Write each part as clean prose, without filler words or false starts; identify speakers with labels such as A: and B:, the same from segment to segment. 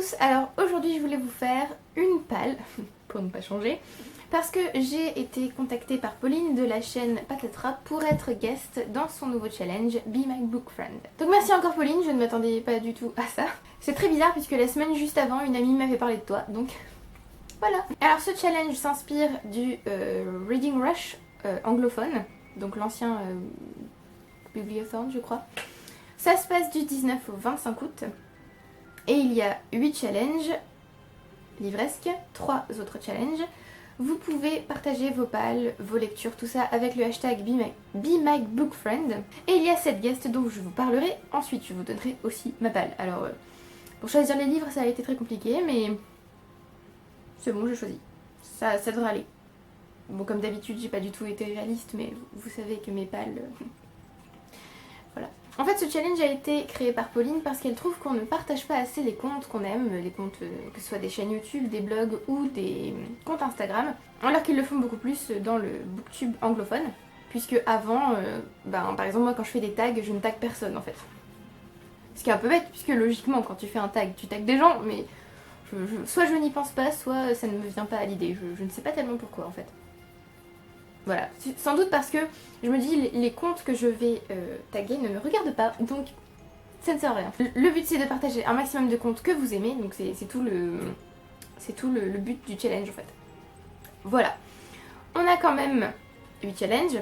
A: tous, alors aujourd'hui je voulais vous faire une palle, pour ne pas changer, parce que j'ai été contactée par Pauline de la chaîne Patatra pour être guest dans son nouveau challenge Be My Book Friend. Donc merci encore Pauline, je ne m'attendais pas du tout à ça. C'est très bizarre puisque la semaine juste avant, une amie m'avait parlé de toi, donc voilà. Alors ce challenge s'inspire du Reading Rush anglophone, donc l'ancien Bibliothon je crois. Ça se passe du 19 au 25 août. Et il y a 8 challenges, livresques, 3 autres challenges. Vous pouvez partager vos palles, vos lectures, tout ça avec le hashtag BeMyBookFriend. Et il y a 7 guests dont je vous parlerai. Ensuite, je vous donnerai aussi ma palle. Alors, pour choisir les livres, ça a été très compliqué, mais c'est bon, j'ai choisi. Ça devrait aller. Bon, comme d'habitude, j'ai pas du tout été réaliste, mais vous savez que mes palles... Voilà. En fait, ce challenge a été créé par Pauline parce qu'elle trouve qu'on ne partage pas assez les comptes qu'on aime, les comptes que ce soit des chaînes YouTube, des blogs ou des comptes Instagram, alors qu'ils le font beaucoup plus dans le booktube anglophone, puisque avant, par exemple moi quand je fais des tags, je ne tag personne en fait. Ce qui est un peu bête, puisque logiquement quand tu fais un tag, tu tags des gens, mais soit je n'y pense pas, soit ça ne me vient pas à l'idée, je ne sais pas tellement pourquoi en fait. Voilà, sans doute parce que je me dis les comptes que je vais taguer ne me regardent pas, donc ça ne sert à rien. Le but c'est de partager un maximum de comptes que vous aimez, donc c'est tout le but du challenge en fait. Voilà, on a quand même 8 challenges,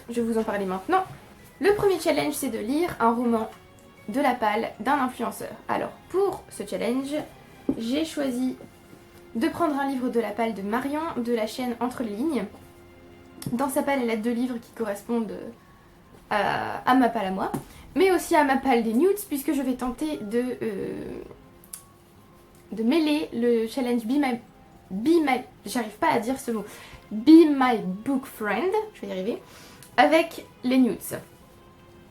A: je vais vous en parler maintenant. Le premier challenge c'est de lire un roman de la palle d'un influenceur. Alors pour ce challenge, j'ai choisi de prendre un livre de la palle de Marion de la chaîne Entre les lignes. Dans sa palle, elle a 2 livres qui correspondent à ma palle à moi, mais aussi à ma palle des nudes, puisque je vais tenter de mêler le challenge j'arrive pas à dire ce mot, Be My Book Friend, je vais y arriver, avec les nudes.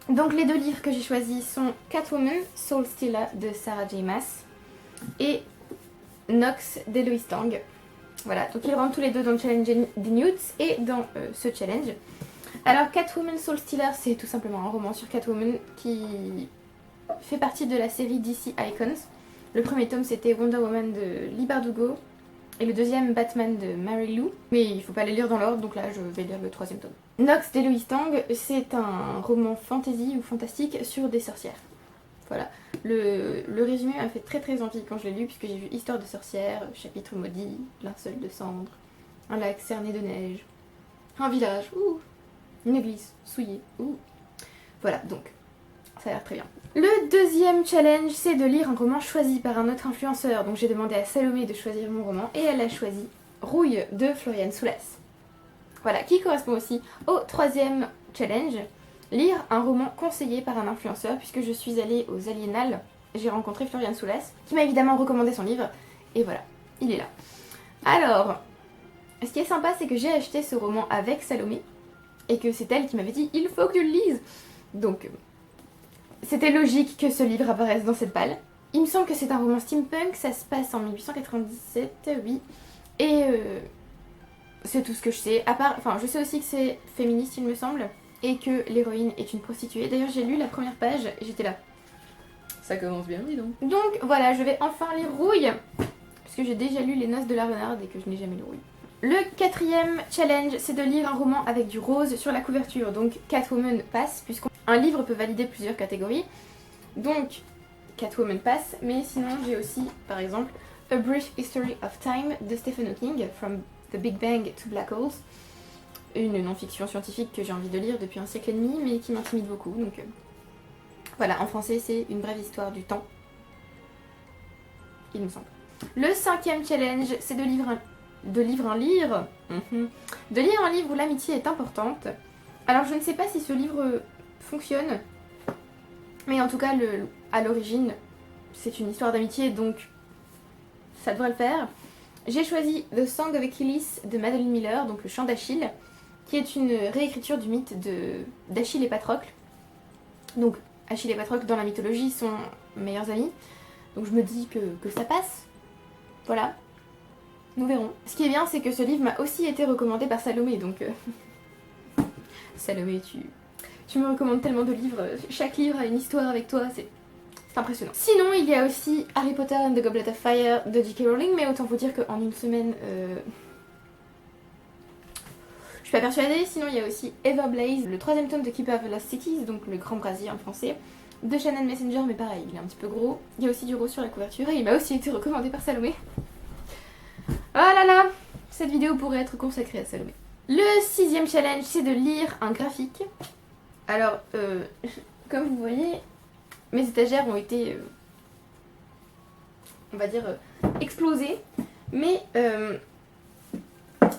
A: Donc les 2 livres que j'ai choisis sont Catwoman, Soul Stealer de Sarah J. Maas et Nox d'Eloise Tang. Voilà, donc ils rentrent tous les 2 dans le challenge des nudes et dans ce challenge. Alors Catwoman Soul Stealer, c'est tout simplement un roman sur Catwoman qui fait partie de la série DC Icons. Le premier tome c'était Wonder Woman de Leigh Bardugo et le deuxième Batman de Mary Lou. Mais il faut pas les lire dans l'ordre, donc là je vais lire le 3e tome. Nox d'Eloise Tang, c'est un roman fantasy ou fantastique sur des sorcières. Voilà, le résumé m'a fait très envie quand je l'ai lu, puisque j'ai vu Histoire de sorcière, chapitre maudit, linceul de cendre, un lac cerné de neige, un village, une église souillée, Voilà, donc ça a l'air très bien. Le deuxième challenge, c'est de lire un roman choisi par un autre influenceur. Donc j'ai demandé à Salomé de choisir mon roman et elle a choisi Rouille de Floriane Soulas. Voilà, qui correspond aussi au 3e challenge. Lire un roman conseillé par un influenceur, puisque je suis allée aux Aliénales, j'ai rencontré Floriane Soulas, qui m'a évidemment recommandé son livre, et voilà, il est là. Alors, ce qui est sympa, c'est que j'ai acheté ce roman avec Salomé, et que c'est elle qui m'avait dit « il faut que tu le lises !» Donc, c'était logique que ce livre apparaisse dans cette palle. Il me semble que c'est un roman steampunk, ça se passe en 1897, oui, et c'est tout ce que je sais, à part, je sais aussi que c'est féministe, il me semble, et que l'héroïne est une prostituée. D'ailleurs j'ai lu la première page et j'étais là. Ça commence bien, dis donc. Donc voilà, je vais enfin lire Rouille, puisque j'ai déjà lu Les Noces de la Renarde et que je n'ai jamais lu Rouille. Le 4e challenge, c'est de lire un roman avec du rose sur la couverture. Donc Catwoman passe, puisqu'un livre peut valider plusieurs catégories. Donc Catwoman passe, mais sinon j'ai aussi, par exemple, A Brief History of Time de Stephen Hawking, From the Big Bang to Black Holes. Une non-fiction scientifique que j'ai envie de lire depuis un siècle et demi, mais qui m'intimide beaucoup, donc voilà, en français c'est Une brève histoire du temps, il me semble. Le 5e challenge, c'est de lire un livre où l'amitié est importante. Alors je ne sais pas si ce livre fonctionne, mais en tout cas à l'origine c'est une histoire d'amitié, donc ça devrait le faire. J'ai choisi The Song of Achilles de Madeline Miller, donc le chant d'Achille, qui est une réécriture du mythe d'Achille et Patrocle. Donc Achille et Patrocle dans la mythologie sont meilleurs amis, donc je me dis que ça passe. Voilà, nous verrons. Ce qui est bien, c'est que ce livre m'a aussi été recommandé par Salomé, donc Salomé, tu me recommandes tellement de livres, chaque livre a une histoire avec toi, C'est impressionnant. Sinon, il y a aussi Harry Potter and the Goblet of Fire de J.K. Rowling, mais autant vous dire qu'en une semaine, je suis pas persuadée. Sinon, il y a aussi Everblaze, le 3e tome de Keeper of the Lost Cities, donc le Grand Brasier en français, de Shannon Messenger, mais pareil, il est un petit peu gros. Il y a aussi du rose sur la couverture et il m'a aussi été recommandé par Salomé. Oh là là, cette vidéo pourrait être consacrée à Salomé. Le 6e challenge, c'est de lire un graphique. Alors, comme vous voyez, mes étagères ont été, on va dire, explosées. Mais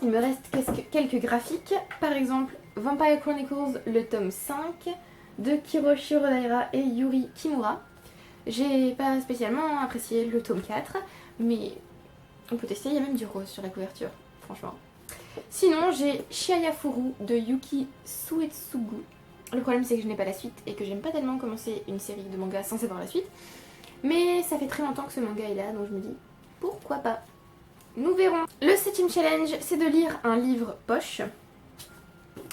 A: il me reste quelques graphiques. Par exemple, Vampire Chronicles, le tome 5 de Kiroshi Rodaira et Yuri Kimura. J'ai pas spécialement apprécié le tome 4, mais on peut tester, il y a même du rose sur la couverture, franchement. Sinon, j'ai Shiaya Furu de Yuki Suetsugu. Le problème, c'est que je n'ai pas la suite et que j'aime pas tellement commencer une série de mangas sans savoir la suite. Mais ça fait très longtemps que ce manga est là, donc je me dis, pourquoi pas. Nous verrons. Le 7e challenge, c'est de lire un livre poche.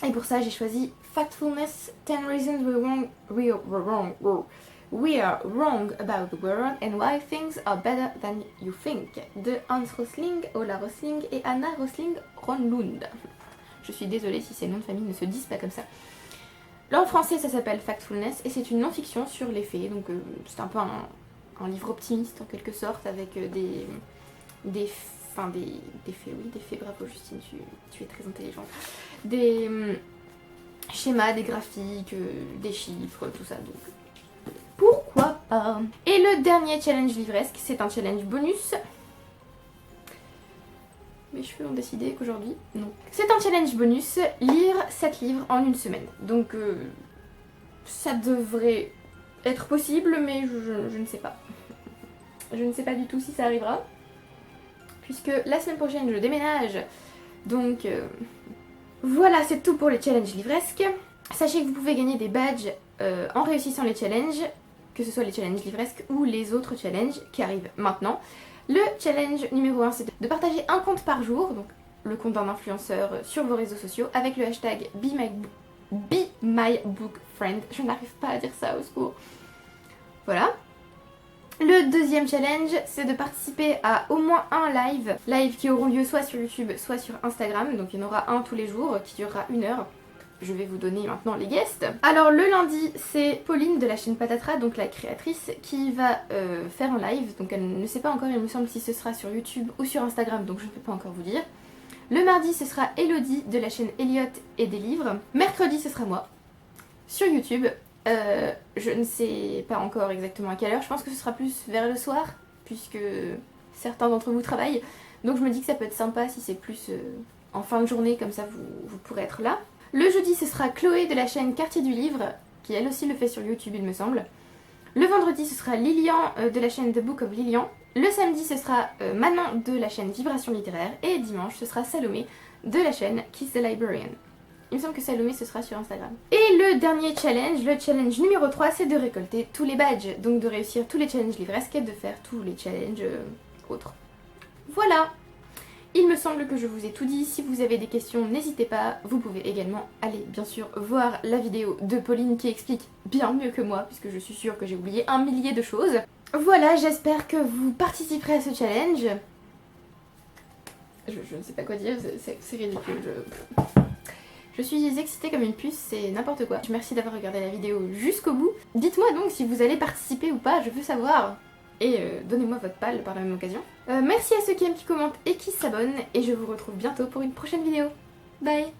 A: Et pour ça, j'ai choisi Factfulness, 10 Reasons We are wrong about the world and why things are better than you think, de Hans Rosling, Ola Rosling et Anna Rosling Ronlund. Je suis désolée si ces noms de famille ne se disent pas comme ça. Là en français ça s'appelle Factfulness et c'est une non-fiction sur les faits, donc c'est un peu un livre optimiste en quelque sorte avec des faits, oui, des faits, bravo Justine, tu es très intelligente. Des schémas, des graphiques, des chiffres, tout ça, donc pourquoi pas. Et le dernier challenge livresque, c'est un challenge bonus. Mes cheveux ont décidé qu'aujourd'hui, non. C'est un challenge bonus, lire 7 livres en une semaine. Donc ça devrait être possible, mais je ne sais pas. Je ne sais pas du tout si ça arrivera. Puisque la semaine prochaine, je déménage. Donc voilà, c'est tout pour les challenges livresques. Sachez que vous pouvez gagner des badges en réussissant les challenges, que ce soit les challenges livresques ou les autres challenges qui arrivent maintenant. Le challenge numéro 1, c'est de partager un compte par jour, donc le compte d'un influenceur sur vos réseaux sociaux, avec le hashtag BeMyBookFriend. Je n'arrive pas à dire ça, au secours. Voilà. Le deuxième challenge, c'est de participer à au moins un live qui auront lieu soit sur YouTube, soit sur Instagram. Donc il y en aura un tous les jours qui durera 1 heure. Je vais vous donner maintenant les guests. Alors le lundi, c'est Pauline de la chaîne Patatra, donc la créatrice, qui va faire un live. Donc elle ne sait pas encore, il me semble, si ce sera sur YouTube ou sur Instagram, donc je ne peux pas encore vous dire. Le mardi, ce sera Elodie de la chaîne Elliot et des livres. Mercredi, ce sera moi, sur YouTube. Je ne sais pas encore exactement à quelle heure, je pense que ce sera plus vers le soir, puisque certains d'entre vous travaillent. Donc je me dis que ça peut être sympa si c'est plus en fin de journée, comme ça vous pourrez être là. Le jeudi, ce sera Chloé de la chaîne Quartier du Livre, qui elle aussi le fait sur YouTube, il me semble. Le vendredi, ce sera Lilian de la chaîne The Book of Lilian. Le samedi, ce sera Manon de la chaîne Vibration Littéraire. Et dimanche, ce sera Salomé de la chaîne Kiss the Librarian. Il me semble que Salomé, ce sera sur Instagram. Et le dernier challenge, le challenge numéro 3, c'est de récolter tous les badges. Donc de réussir tous les challenges livresques et de faire tous les challenges autres. Voilà! Il me semble que je vous ai tout dit. Si vous avez des questions, n'hésitez pas. Vous pouvez également aller, bien sûr, voir la vidéo de Pauline qui explique bien mieux que moi, puisque je suis sûre que j'ai oublié 1 millier de choses. Voilà, j'espère que vous participerez à ce challenge. Je ne sais pas quoi dire, c'est ridicule. Je suis excitée comme une puce, c'est n'importe quoi. Merci d'avoir regardé la vidéo jusqu'au bout. Dites-moi donc si vous allez participer ou pas, je veux savoir. Et donnez-moi votre palle par la même occasion. Merci à ceux qui aiment, qui commentent et qui s'abonnent. Et je vous retrouve bientôt pour une prochaine vidéo. Bye!